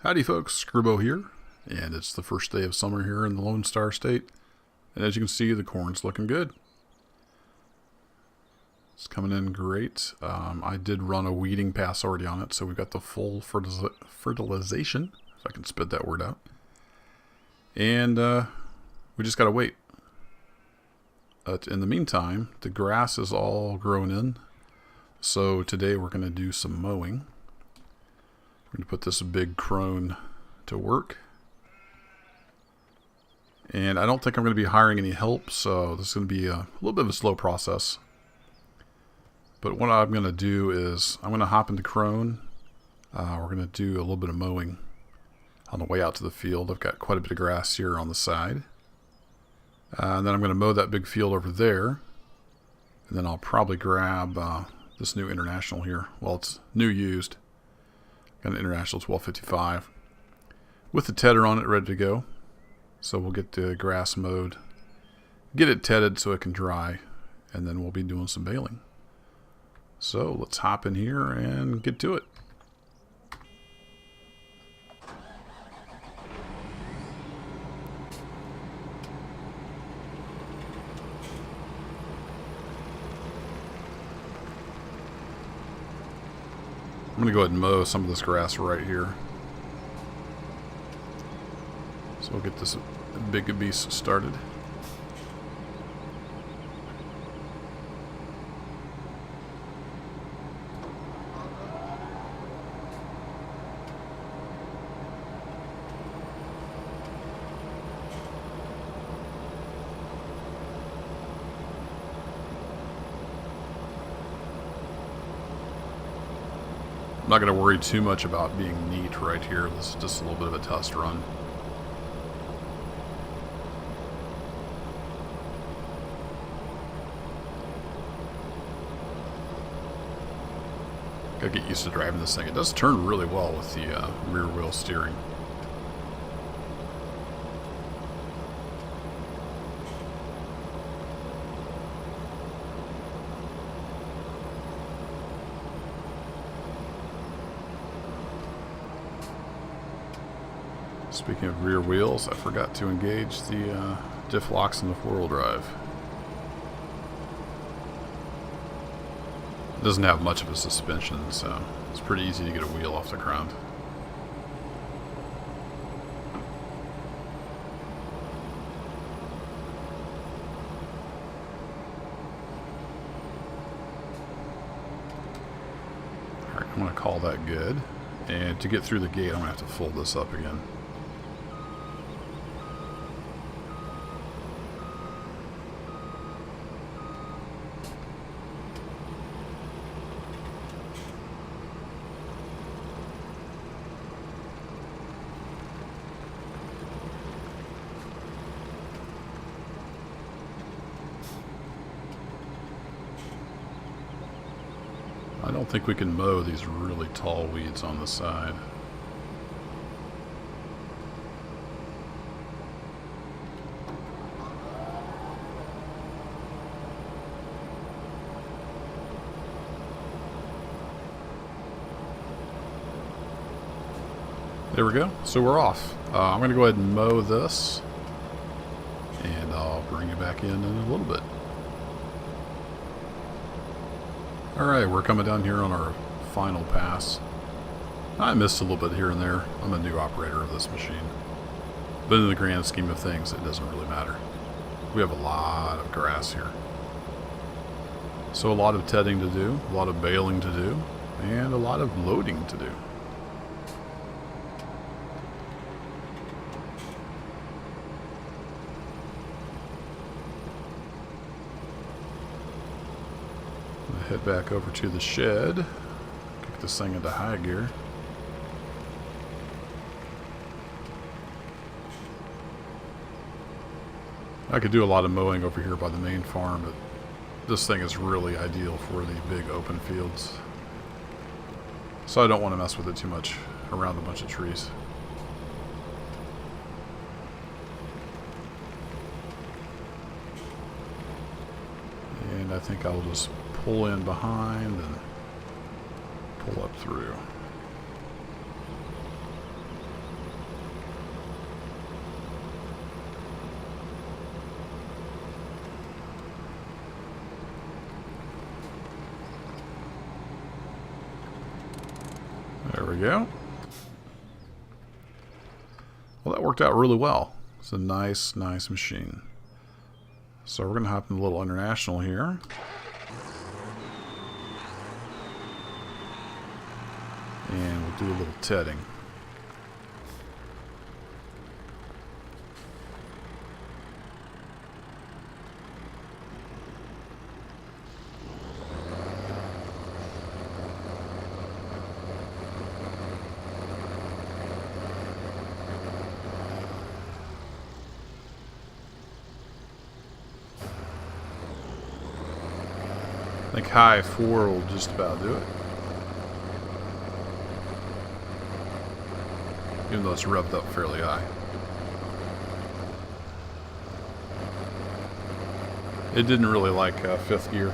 Howdy folks, Screwbo here, and it's the first day of summer here in the Lone Star State, and as you can see, the corn's looking good. It's coming in great. I did run a weeding pass already on it, so we've got the full fertilization, if I can spit that word out, and we just gotta wait. But in the meantime, the grass is all grown in, so today we're going to do some mowing. We're going to put this big crone to work. And I don't think I'm going to be hiring any help, so this is going to be a little bit of a slow process. But what I'm going to do is I'm going to hop into crone. We're going to do a little bit of mowing on the way out to the field. I've got quite a bit of grass here on the side. And then I'm going to mow that big field over there. And then I'll probably grab this new International here. Well, it's new used. Got an International 1255 with the tedder on it ready to go. So we'll get the grass mowed, get it tedded so it can dry, and then we'll be doing some baling. So let's hop in here and get to it. I'm going to go ahead and mow some of this grass right here. So we'll get this big beast started. I'm not going to worry too much about being neat right here. This is just a little bit of a test run. Gotta get used to driving this thing. It does turn really well with the rear wheel steering. Speaking of rear wheels, I forgot to engage the diff locks in the four-wheel drive. It doesn't have much of a suspension, so it's pretty easy to get a wheel off the ground. Alright, I'm going to call that good. And to get through the gate, I'm going to have to fold this up again. I don't think we can mow these really tall weeds on the side. There we go. So we're off. I'm going to go ahead and mow this, and I'll bring you back in a little bit. Alright, we're coming down here on our final pass. I missed a little bit here and there. I'm a new operator of this machine. But in the grand scheme of things, it doesn't really matter. We have a lot of grass here. So a lot of tedding to do, a lot of baling to do, and a lot of loading to do. Head back over to the shed, kick this thing into high gear. I could do a lot of mowing over here by the main farm, but this thing is really ideal for the big open fields. So I don't want to mess with it too much around a bunch of trees. And I think I'll just pull in behind and pull up through. we go. Well, that worked out really well. It's a nice machine. So we're going to hop in a little international here. And we'll do a little tedding. I think high 4 will just about do it. Even though it's revved up fairly high. It didn't really like 5th gear.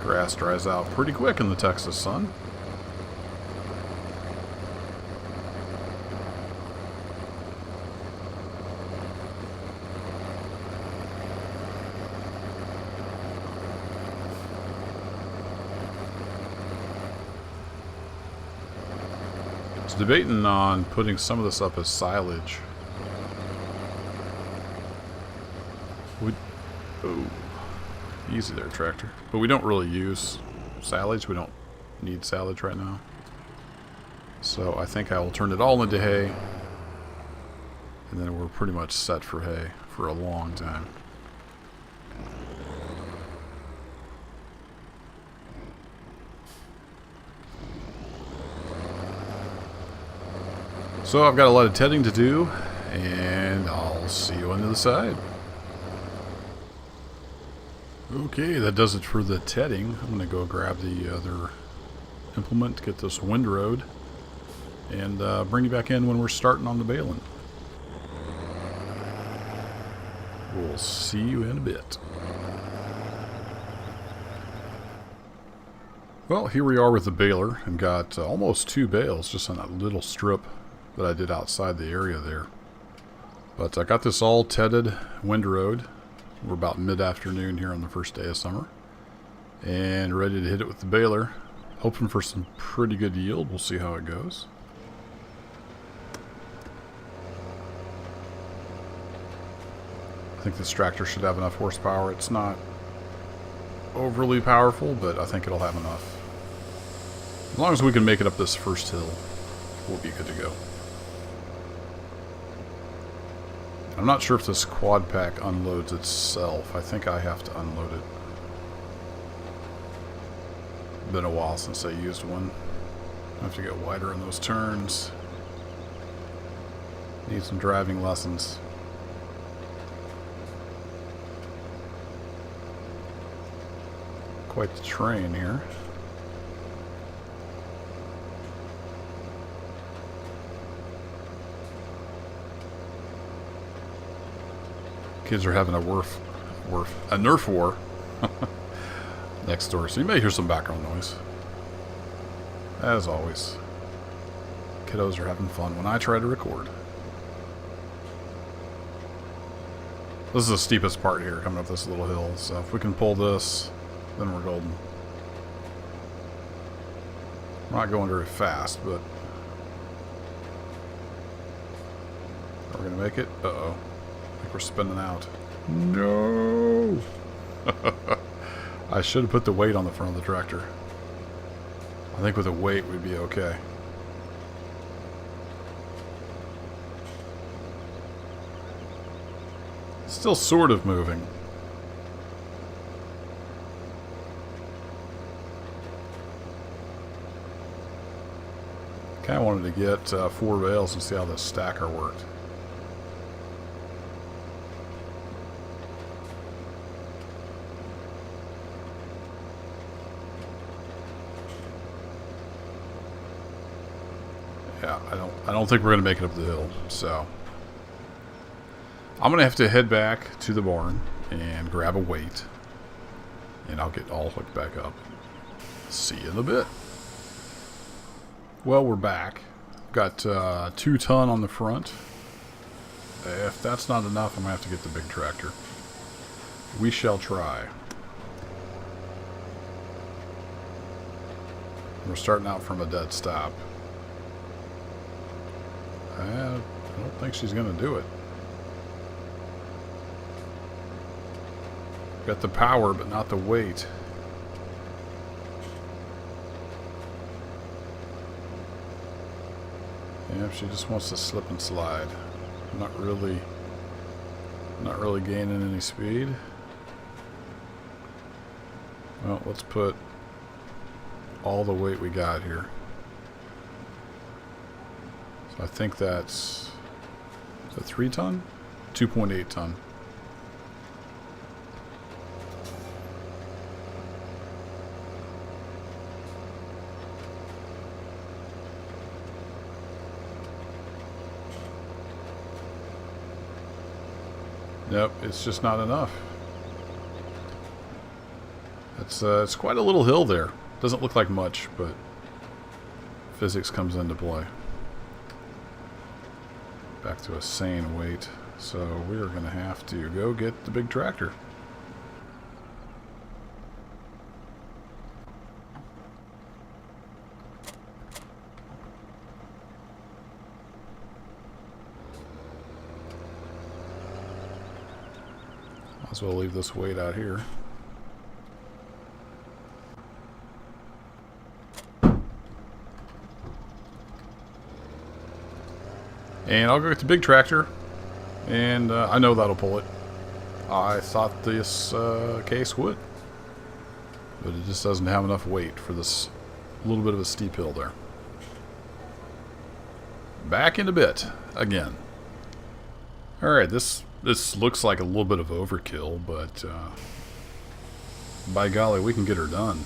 Grass dries out pretty quick in the Texas sun. Debating on putting some of this up as silage. Oh, easy there, tractor. But we don't really use silage. We don't need silage right now. So I think I will turn it all into hay. And then we're pretty much set for hay for a long time. So I've got a lot of tedding to do, and I'll see you on the other side. Okay, that does it for the tedding. I'm going to go grab the other implement, get this windrowed, and bring you back in when we're starting on the baling. We'll see you in a bit. Well, here we are with the baler, and got almost 2 bales just on that little strip that I did outside the area there. But I got this all tedded, windrowed. We're about mid-afternoon here on the first day of summer. And ready to hit it with the baler. Hoping for some pretty good yield. We'll see how it goes. I think this tractor should have enough horsepower. It's not overly powerful, but I think it'll have enough. As long as we can make it up this first hill, we'll be good to go. I'm not sure if this quad pack unloads itself. I think I have to unload it. Been a while since I used one. I have to get wider in those turns. Need some driving lessons. Quite the train here. Kids are having a Nerf war next door, so you may hear some background noise. As always, kiddos are having fun when I try to record. This is the steepest part here, coming up this little hill, so if we can pull this, then we're golden. We're not going very fast, but are we going to make it? Uh-oh. I think we're spinning out. No! I should have put the weight on the front of the tractor. I think with a weight we'd be okay. Still sort of moving. Kind of wanted to get 4 bales and see how this stacker worked. Yeah, I don't think we're going to make it up the hill, so I'm going to have to head back to the barn and grab a weight, and I'll get all hooked back up. See you in a bit. Well, we're back. Got 2 ton on the front. If that's not enough, I'm going to have to get the big tractor. We shall try. We're starting out from a dead stop. I don't think she's going to do it. Got the power, but not the weight. Yeah, she just wants to slip and slide. Not really gaining any speed. Well, let's put all the weight we got here. So I think that's, is that 3 ton? 2.8 ton. Nope, it's just not enough. It's quite a little hill there. Doesn't look like much, but physics comes into play. Back to a sane weight. So we are going to have to go get the big tractor. Might as well leave this weight out here. And I'll go get the big tractor, and I know that'll pull it. I thought this case would, but it just doesn't have enough weight for this little bit of a steep hill there. Back in a bit again. Alright, this looks like a little bit of overkill, but by golly, we can get her done.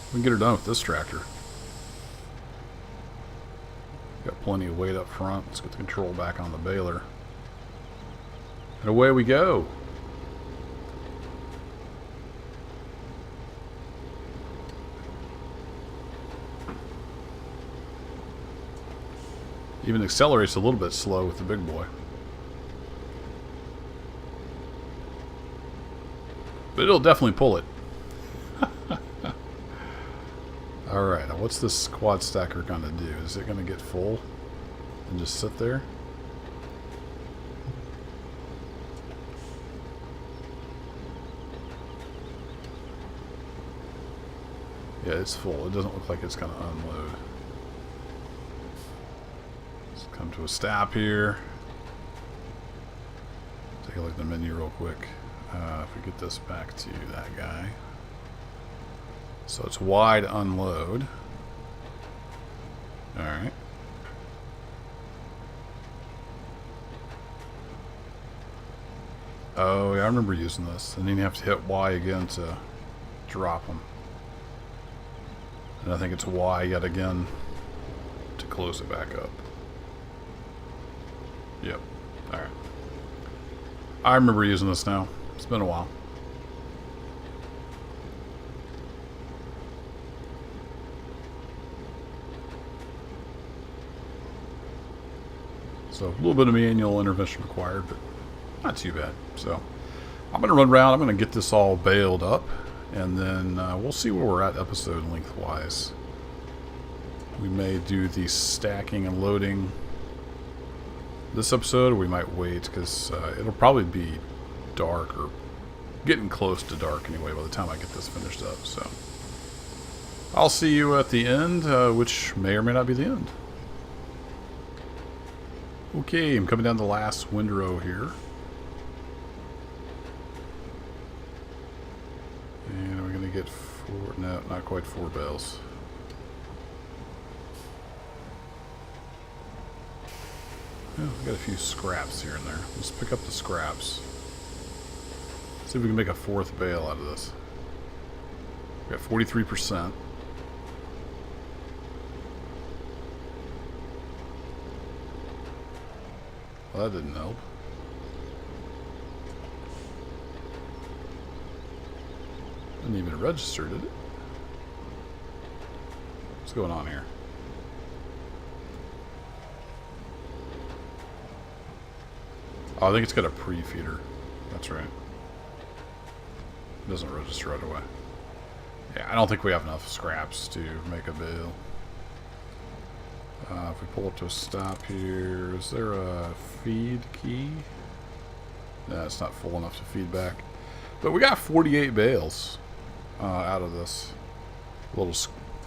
We can get her done with this tractor. Got plenty of weight up front. Let's get the control back on the baler. And away we go. Even accelerates a little bit slow with the big boy. But it'll definitely pull it. Alright, now what's this quad stacker going to do? Is it going to get full and just sit there? Yeah, it's full. It doesn't look like it's going to unload. Let's come to a stop here. Take a look at the menu real quick. If we get this back to that guy. So it's wide unload. Alright. Oh, yeah, I remember using this. And then you have to hit Y again to drop them. And I think it's Y yet again to close it back up. Yep. Alright. I remember using this now. It's been a while. So a little bit of manual intervention required, but not too bad. So I'm going to run around. I'm going to get this all baled up, and then we'll see where we're at episode length-wise. We may do the stacking and loading this episode, or we might wait, because it'll probably be dark, or getting close to dark anyway by the time I get this finished up. So I'll see you at the end, which may or may not be the end. Okay, I'm coming down the last windrow here. And we're going to get 4, no, not quite 4 bales. Well, we got a few scraps here and there. Let's pick up the scraps. See if we can make a 4th bale out of this. We got 43%. Well, that didn't help. Didn't even register, did it? What's going on here? Oh, I think it's got a pre-feeder. That's right. It doesn't register right away. Yeah, I don't think we have enough scraps to make a bale. If we pull up to a stop here, is there a feed key? No, it's not full enough to feed back. But we got 48 bales out of this little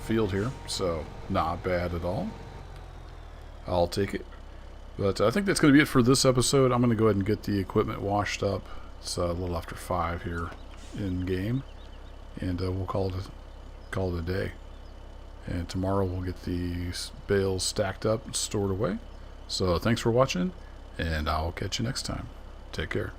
field here, so not bad at all. I'll take it. But I think that's going to be it for this episode. I'm going to go ahead and get the equipment washed up. It's a little after 5 here in game, and we'll call it a day. And tomorrow we'll get these bales stacked up and stored away. So thanks for watching, and I'll catch you next time. Take care.